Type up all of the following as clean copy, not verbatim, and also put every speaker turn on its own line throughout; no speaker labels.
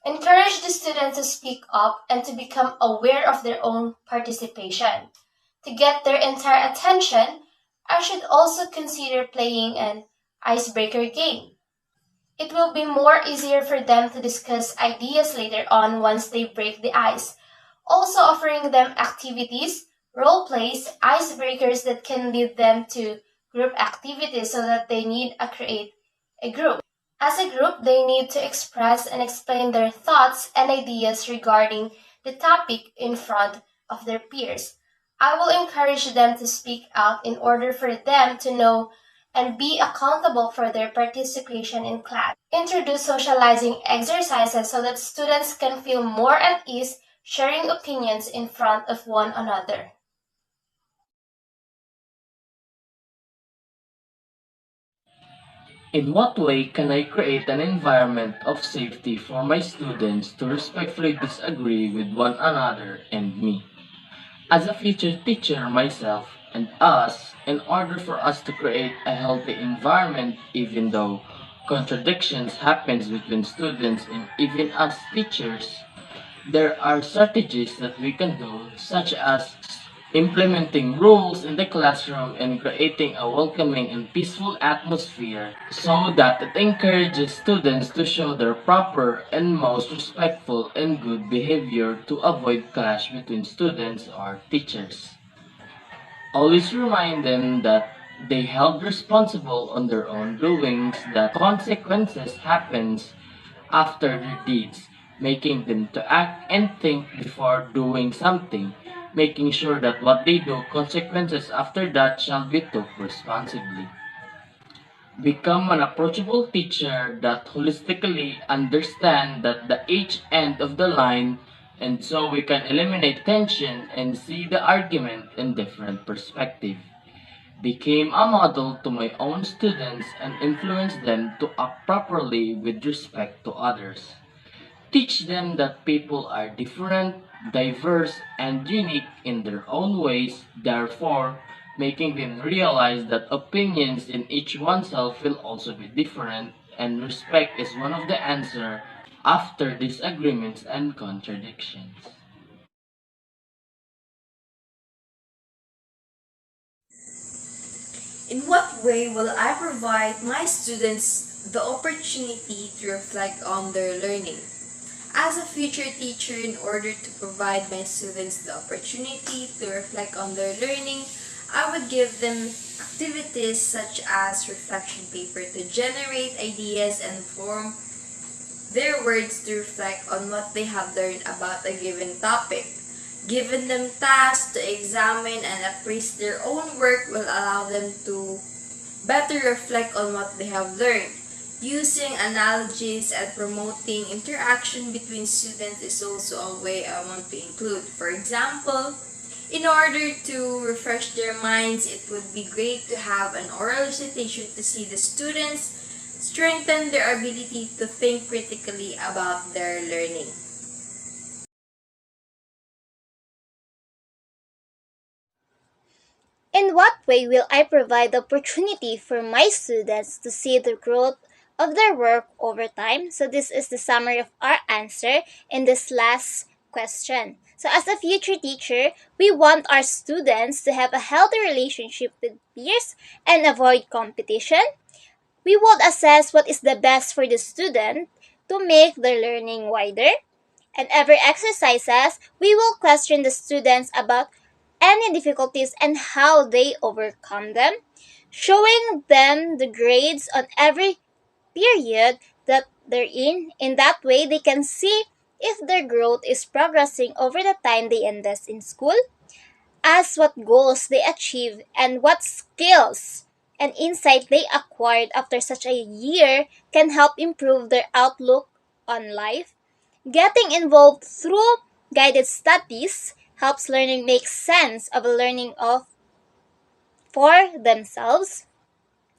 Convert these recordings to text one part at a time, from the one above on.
Encourage the students to speak up and to become aware of their own participation. To get their entire attention, I should also consider playing an icebreaker game. It will be more easier for them to discuss ideas later on once they break the ice. Also offering them activities, role plays, icebreakers that can lead them to group activities so that they need to create a group. As a group, they need to express and explain their thoughts and ideas regarding the topic in front of their peers. I will encourage them to speak out in order for them to know and be accountable for their participation in class. Introduce socializing exercises so that students can feel more at ease sharing opinions in front of one another.
In what way can I create an environment of safety for my students to respectfully disagree with one another and me? As a future teacher myself and us, in order for us to create a healthy environment, even though contradictions happens between students and even us teachers, there are strategies that we can do, such as implementing rules in the classroom and creating a welcoming and peaceful atmosphere so that it encourages students to show their proper and most respectful and good behavior to avoid clash between students or teachers. Always remind them that they held responsible on their own doings, that consequences happens after their deeds, making them to act and think before doing something, making sure that what they do, consequences after that shall be took responsibly. Become an approachable teacher that holistically understand that the each end of the line and so we can eliminate tension and see the argument in different perspective. Became a model to my own students and influence them to act properly with respect to others. Teach them that people are different, diverse, and unique in their own ways, therefore, making them realize that opinions in each oneself will also be different, and respect is one of the answers after disagreements and contradictions.
In what way will I provide my students the opportunity to reflect on their learning? As a future teacher, in order to provide my students the opportunity to reflect on their learning, I would give them activities such as reflection paper to generate ideas and form their words to reflect on what they have learned about a given topic. Giving them tasks to examine and appraise their own work will allow them to better reflect on what they have learned. Using analogies and promoting interaction between students is also a way I want to include. For example, in order to refresh their minds, it would be great to have an oral recitation to see the students strengthen their ability to think critically about their learning.
In what way will I provide the opportunity for my students to see the growth of their work over time? So, this is the summary of our answer in this last question. So, as a future teacher, we want our students to have a healthy relationship with peers and avoid competition. We will assess what is the best for the student to make their learning wider. And every exercises, we will question the students about any difficulties and how they overcome them, showing them the grades on every period that they're in. In that way, they can see if their growth is progressing over the time they invest in school, as what goals they achieve, and what skills and insight they acquired after such a year can help improve their outlook on life. Getting involved through guided studies helps learning make sense of a learning of for themselves.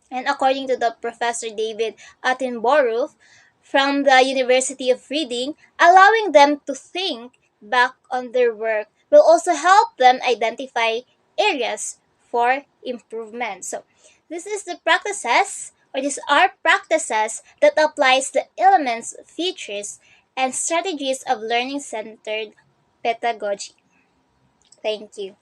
And according to the Professor David Attenborough from the University of Reading, allowing them to think back on their work will also help them identify areas for improvement. So this is the practices or these are practices that applies the elements, features, and strategies of learning centered pedagogy. Thank you.